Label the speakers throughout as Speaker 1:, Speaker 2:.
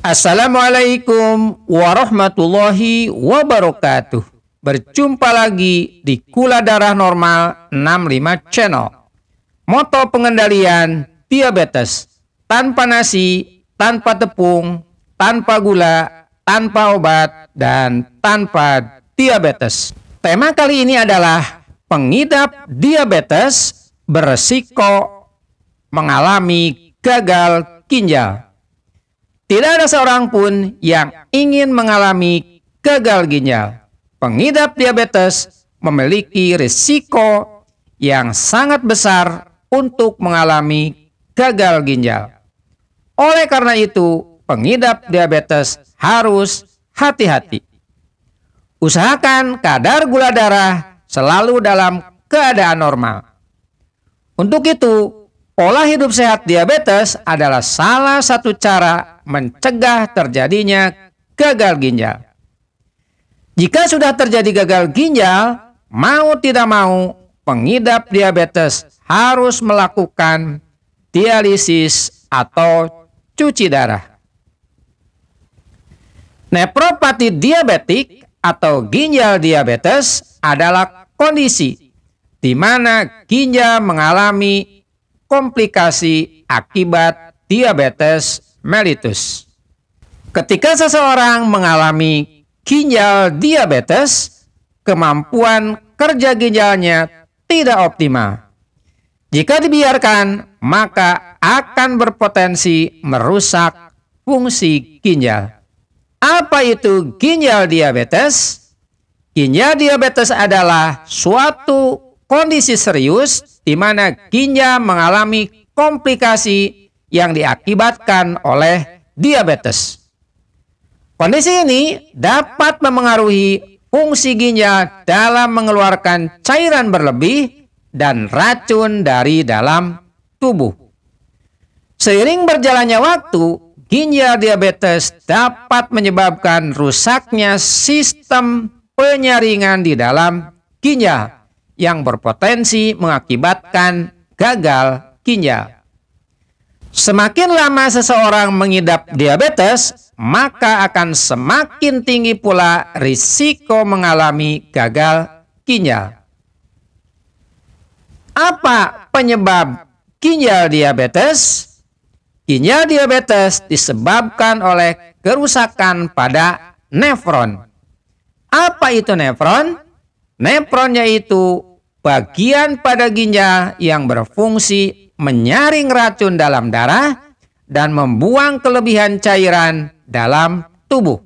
Speaker 1: Assalamualaikum warahmatullahi wabarakatuh. Berjumpa lagi di Gula Darah Normal 65 Channel. Moto pengendalian diabetes: tanpa nasi, tanpa tepung, tanpa gula, tanpa obat, dan tanpa diabetes. Tema kali ini adalah pengidap diabetes beresiko mengalami gagal ginjal. Tidak ada seorang pun yang ingin mengalami gagal ginjal. Pengidap diabetes memiliki risiko yang sangat besar untuk mengalami gagal ginjal. Oleh karena itu, pengidap diabetes harus hati-hati. Usahakan kadar gula darah selalu dalam keadaan normal. Untuk itu, pola hidup sehat diabetes adalah salah satu cara mencegah terjadinya gagal ginjal. Jika sudah terjadi gagal ginjal, mau tidak mau, pengidap diabetes harus melakukan dialisis atau cuci darah. Nefropati diabetik atau ginjal diabetes adalah kondisi di mana ginjal mengalami komplikasi akibat diabetes mellitus. Ketika seseorang mengalami ginjal diabetes, kemampuan kerja ginjalnya tidak optimal. Jika dibiarkan, maka akan berpotensi merusak fungsi ginjal. Apa itu ginjal diabetes? Ginjal diabetes adalah suatu kondisi serius di mana ginjal mengalami komplikasi yang diakibatkan oleh diabetes. Kondisi ini dapat memengaruhi fungsi ginjal dalam mengeluarkan cairan berlebih dan racun dari dalam tubuh. Seiring berjalannya waktu, ginjal diabetes dapat menyebabkan rusaknya sistem penyaringan di dalam ginjal yang berpotensi mengakibatkan gagal ginjal. Semakin lama seseorang mengidap diabetes, maka akan semakin tinggi pula risiko mengalami gagal ginjal. Apa penyebab ginjal diabetes? Ginjal diabetes disebabkan oleh kerusakan pada nefron. Apa itu nefron? Nefron yaitu bagian pada ginjal yang berfungsi menyaring racun dalam darah dan membuang kelebihan cairan dalam tubuh.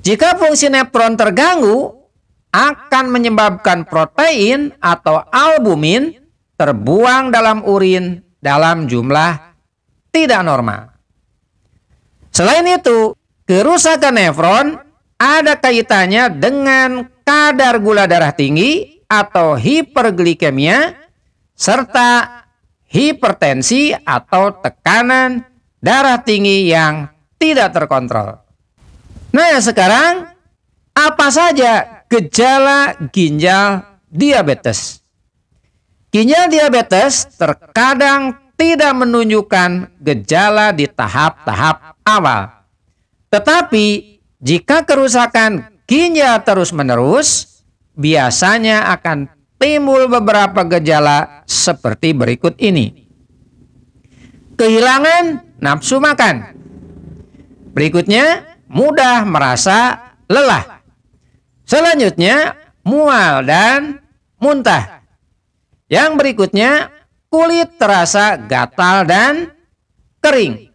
Speaker 1: Jika fungsi nefron terganggu, akan menyebabkan protein atau albumin terbuang dalam urin dalam jumlah tidak normal. Selain itu, kerusakan nefron ada kaitannya dengan kadar gula darah tinggi atau hiperglikemia, serta hipertensi atau tekanan darah tinggi yang tidak terkontrol. Nah, sekarang apa saja gejala ginjal diabetes? Ginjal diabetes terkadang tidak menunjukkan gejala di tahap-tahap awal. Tetapi jika kerusakan ginjal terus-menerus, biasanya akan timbul beberapa gejala seperti berikut ini. Kehilangan nafsu makan. Berikutnya, mudah merasa lelah. Selanjutnya, mual dan muntah. Yang berikutnya, kulit terasa gatal dan kering.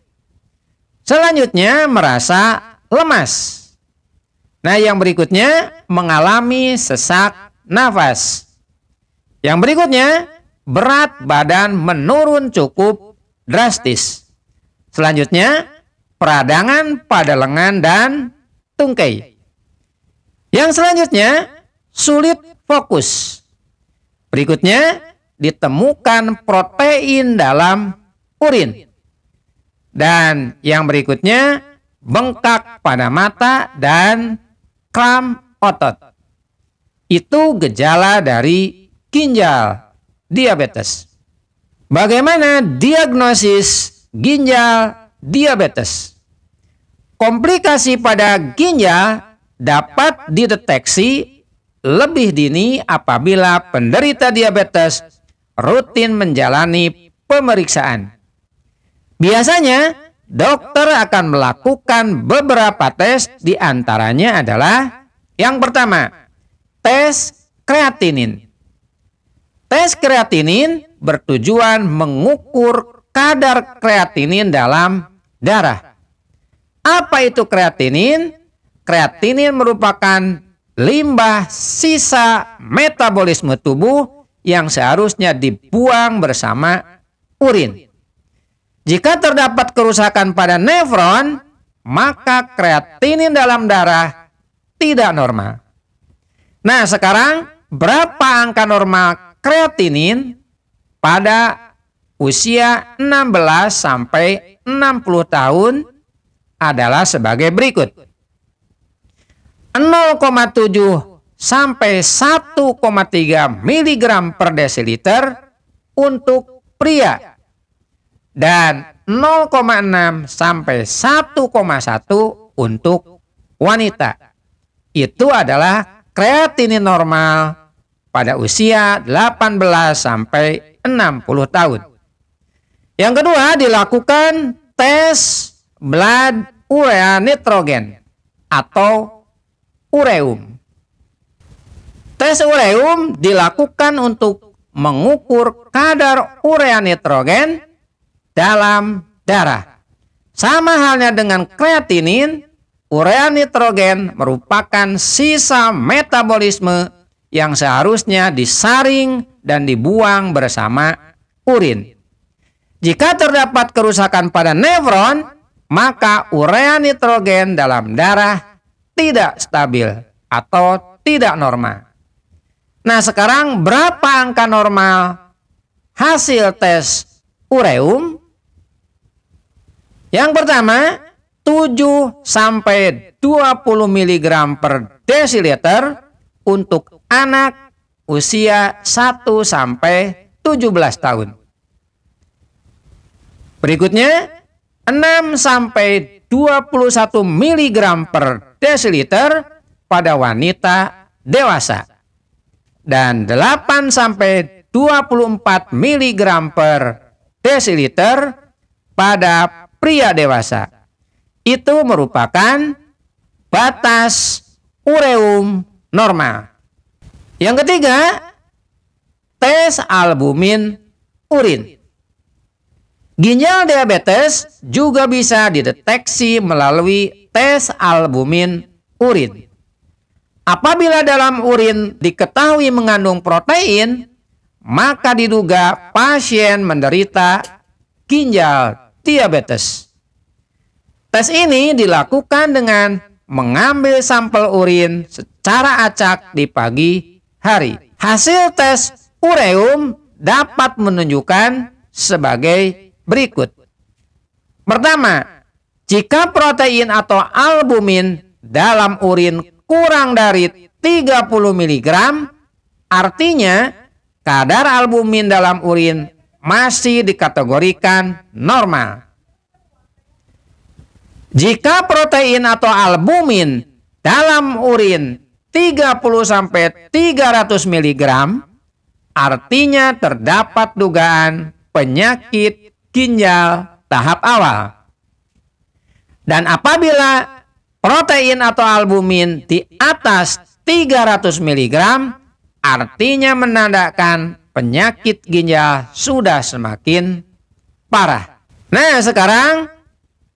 Speaker 1: Selanjutnya, merasa lemas. Nah, yang berikutnya, mengalami sesak nafas. Yang berikutnya, berat badan menurun cukup drastis. Selanjutnya, peradangan pada lengan dan tungkai. Yang selanjutnya, sulit fokus. Berikutnya, ditemukan protein dalam urin. Dan yang berikutnya, bengkak pada mata dan kram otot. Itu gejala dari ginjal diabetes. Bagaimana diagnosis ginjal diabetes? Komplikasi pada ginjal dapat dideteksi lebih dini apabila penderita diabetes rutin menjalani pemeriksaan. Biasanya, dokter akan melakukan beberapa tes, di antaranya adalah yang pertama, tes kreatinin. Tes kreatinin bertujuan mengukur kadar kreatinin dalam darah. Apa itu kreatinin? Kreatinin merupakan limbah sisa metabolisme tubuh yang seharusnya dibuang bersama urin. Jika terdapat kerusakan pada nefron, maka kreatinin dalam darah tidak normal. Nah, sekarang berapa angka normal kreatinin pada usia 16 sampai 60 tahun adalah sebagai berikut. 0,7 sampai 1,3 mg per desiliter untuk pria dan 0,6 sampai 1,1 untuk wanita. Itu adalah kreatinin normal pada usia 18 sampai 60 tahun. Yang kedua, dilakukan tes blood urea nitrogen atau ureum. Tes ureum dilakukan untuk mengukur kadar urea nitrogen dalam darah. Sama halnya dengan kreatinin, urea nitrogen merupakan sisa metabolisme yang seharusnya disaring dan dibuang bersama urin. Jika terdapat kerusakan pada nefron, maka urea nitrogen dalam darah tidak stabil atau tidak normal. Nah, sekarang berapa angka normal hasil tes ureum? Yang pertama, 7 sampai 20 mg per desiliter untuk anak usia 1 sampai 17 tahun. Berikutnya, 6 sampai 21 mg per desiliter pada wanita dewasa dan 8 sampai 24 mg per desiliter pada pria dewasa. Itu merupakan batas ureum normal. Yang ketiga, tes albumin urin. Ginjal diabetes juga bisa dideteksi melalui tes albumin urin. Apabila dalam urin diketahui mengandung protein, maka diduga pasien menderita ginjal diabetes. Tes ini dilakukan dengan mengambil sampel urin secara acak di pagi hari. Hasil tes ureum dapat menunjukkan sebagai berikut. Pertama, jika protein atau albumin dalam urin kurang dari 30 mg, artinya kadar albumin dalam urin masih dikategorikan normal. Jika protein atau albumin dalam urin 30 sampai 300 mg, artinya terdapat dugaan penyakit ginjal tahap awal. Dan apabila protein atau albumin di atas 300 mg, artinya menandakan penyakit ginjal sudah semakin parah. Nah, sekarang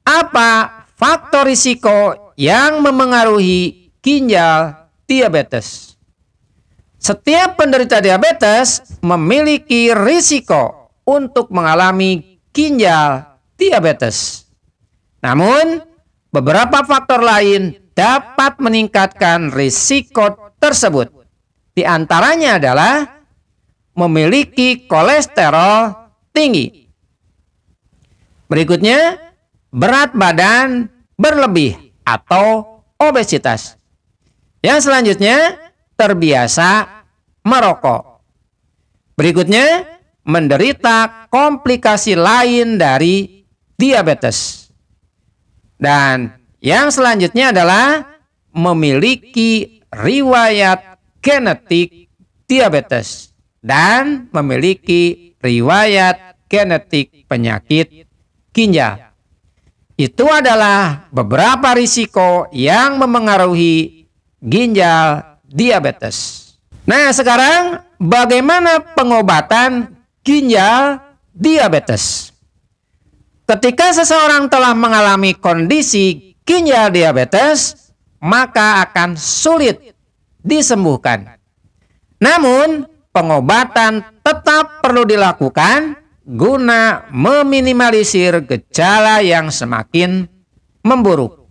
Speaker 1: apa faktor risiko yang memengaruhi ginjal diabetes? Setiap penderita diabetes memiliki risiko untuk mengalami ginjal diabetes. Namun, beberapa faktor lain dapat meningkatkan risiko tersebut. Di antaranya adalah memiliki kolesterol tinggi. Berikutnya, berat badan berlebih atau obesitas. Yang selanjutnya, terbiasa merokok. Berikutnya, menderita komplikasi lain dari diabetes. Dan yang selanjutnya adalah memiliki riwayat genetik diabetes dan memiliki riwayat genetik penyakit ginjal. Itu adalah beberapa risiko yang memengaruhi ginjal diabetes. Nah, sekarang bagaimana pengobatan ginjal diabetes? Ketika seseorang telah mengalami kondisi ginjal diabetes, maka akan sulit disembuhkan. Namun, pengobatan tetap perlu dilakukan guna meminimalisir gejala yang semakin memburuk.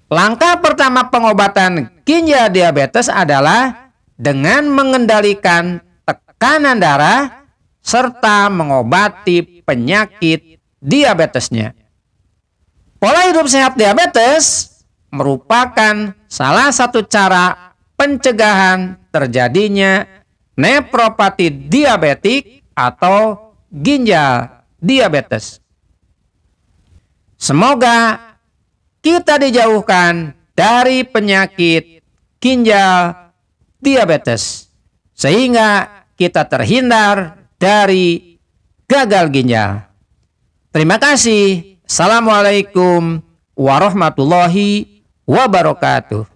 Speaker 1: Langkah pertama pengobatan ginjal diabetes adalah dengan mengendalikan tekanan darah serta mengobati penyakit diabetesnya. Pola hidup sehat diabetes merupakan salah satu cara pencegahan terjadinya nefropati diabetik atau ginjal diabetes. Semoga kita dijauhkan dari penyakit ginjal diabetes sehingga kita terhindar dari gagal ginjal. Terima kasih. Assalamualaikum warahmatullahi wabarakatuh.